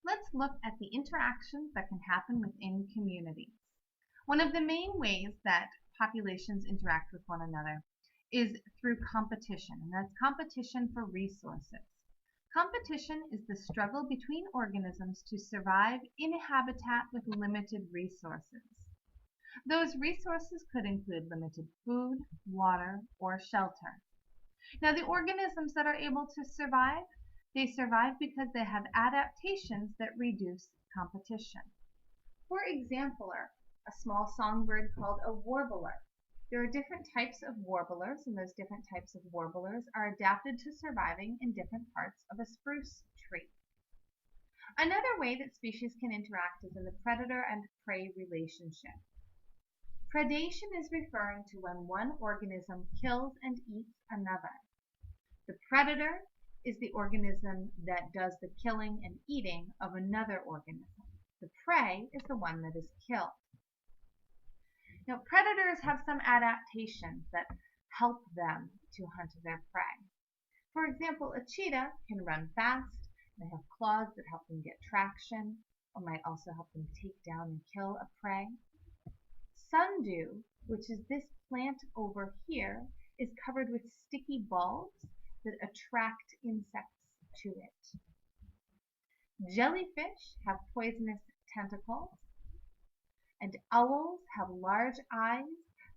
let's look at the interactions that can happen within communities. One of the main ways that populations interact with one another is through competition, and that's competition for resources. Competition is the struggle between organisms to survive in a habitat with limited resources. Those resources could include limited food, water, or shelter. Now, the organisms that are able to survive, they survive because they have adaptations that reduce competition. For example, a small songbird called a warbler. There are different types of warblers, and those different types of warblers are adapted to surviving in different parts of a spruce tree. Another way that species can interact is in the predator and prey relationship. Predation is referring to when one organism kills and eats another. The predator is the organism that does the killing and eating of another organism. The prey is the one that is killed. Now, predators have some adaptations that help them to hunt their prey. For example, a cheetah can run fast. They have claws that help them get traction, or might also help them take down and kill a prey. Sundew, which is this plant over here, is covered with sticky bulbs that attract insects to it. Jellyfish have poisonous tentacles, and owls have large eyes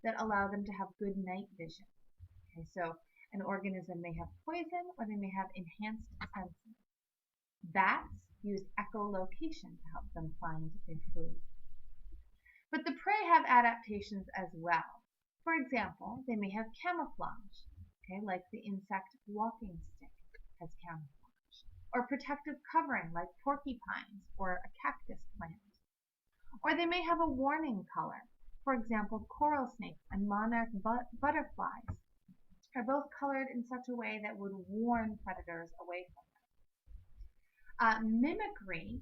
that allow them to have good night vision. Okay, so an organism may have poison or they may have enhanced senses. Bats use echolocation to help them find their food. But the prey have adaptations as well. For example, they may have camouflage, okay, like the insect walking stick has camouflage, or protective covering like porcupines or a cactus plant. Or they may have a warning color. For example, coral snakes and monarch butterflies are both colored in such a way that would warn predators away from them. Mimicry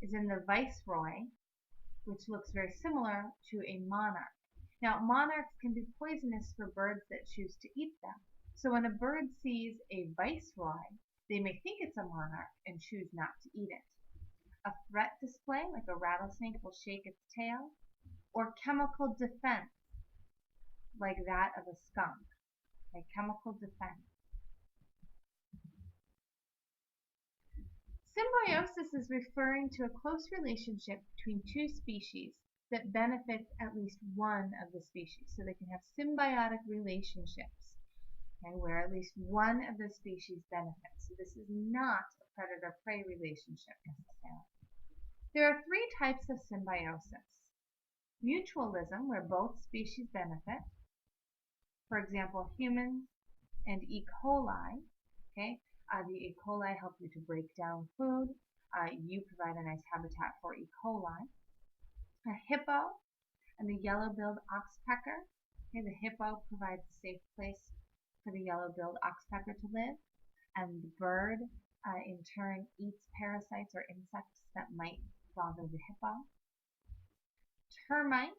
is in the viceroy, which looks very similar to a monarch. Now, monarchs can be poisonous for birds that choose to eat them. So when a bird sees a viceroy, they may think it's a monarch and choose not to eat it. A threat display, like a rattlesnake, will shake its tail, or chemical defense, like that of a skunk. Okay, chemical defense. Symbiosis is referring to a close relationship between two species that benefits at least one of the species. So they can have symbiotic relationships, okay, where at least one of the species benefits. So this is not a predator-prey relationship necessarily. There are three types of symbiosis. Mutualism, where both species benefit. For example, humans and E. coli. Okay, the E. coli help you to break down food. You provide a nice habitat for E. coli. A hippo and the yellow-billed oxpecker. Okay, the hippo provides a safe place for the yellow-billed oxpecker to live, and the bird in turn eats parasites or insects that might bother the hippo. Termites,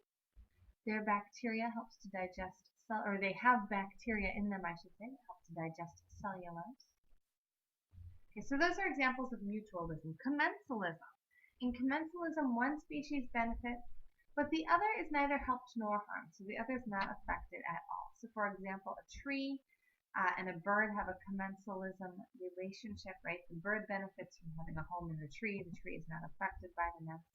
their bacteria helps to digest or they have bacteria in them, I should say, that help to digest cellulose. Okay, so those are examples of mutualism. Commensalism. In commensalism, one species benefits, but the other is neither helped nor harmed, so the other is not affected at all. So for example, a tree and a bird have a commensalism relationship, right? The bird benefits from having a home in the tree is not affected by the nest.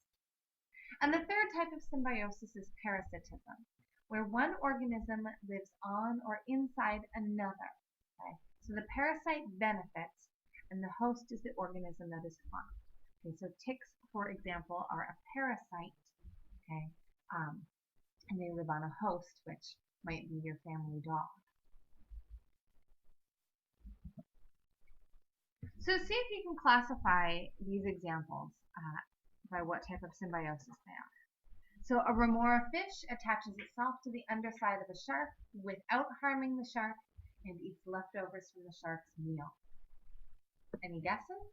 And the third type of symbiosis is parasitism, where one organism lives on or inside another. Okay? So the parasite benefits, and the host is the organism that is harmed. Okay, so ticks, for example, are a parasite, okay, and they live on a host, which might be your family dog. So see if you can classify these examples by what type of symbiosis they are. So a remora fish attaches itself to the underside of a shark without harming the shark and eats leftovers from the shark's meal. Any guesses?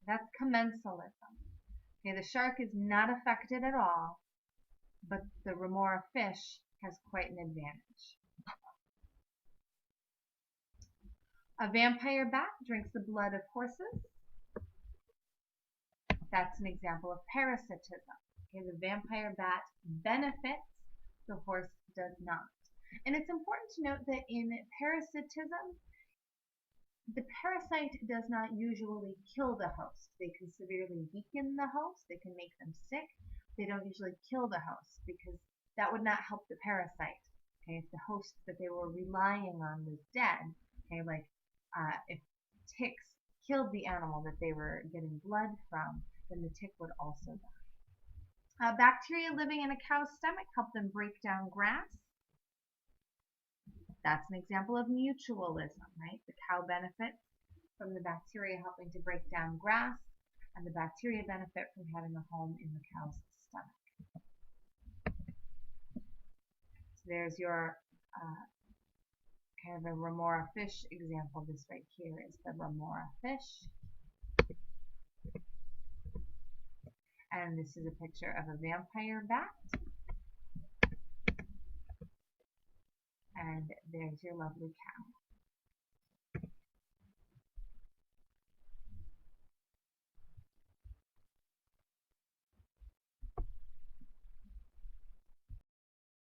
That's commensalism. Okay, the shark is not affected at all, but the remora fish has quite an advantage. A vampire bat drinks the blood of horses. That's an example of parasitism. Okay, the vampire bat benefits, the horse does not. And it's important to note that in parasitism, the parasite does not usually kill the host. They can severely weaken the host, they can make them sick. They don't usually kill the host because that would not help the parasite. Okay, if the host that they were relying on was dead, okay, like if ticks killed the animal that they were getting blood from, then the tick would also die. Bacteria living in a cow's stomach help them break down grass. That's an example of mutualism, right? The cow benefits from the bacteria helping to break down grass, and the bacteria benefit from having a home in the cow's stomach. So there's your kind of a remora fish example. This right here is the remora fish. And this is a picture of a vampire bat. And there's your lovely cow.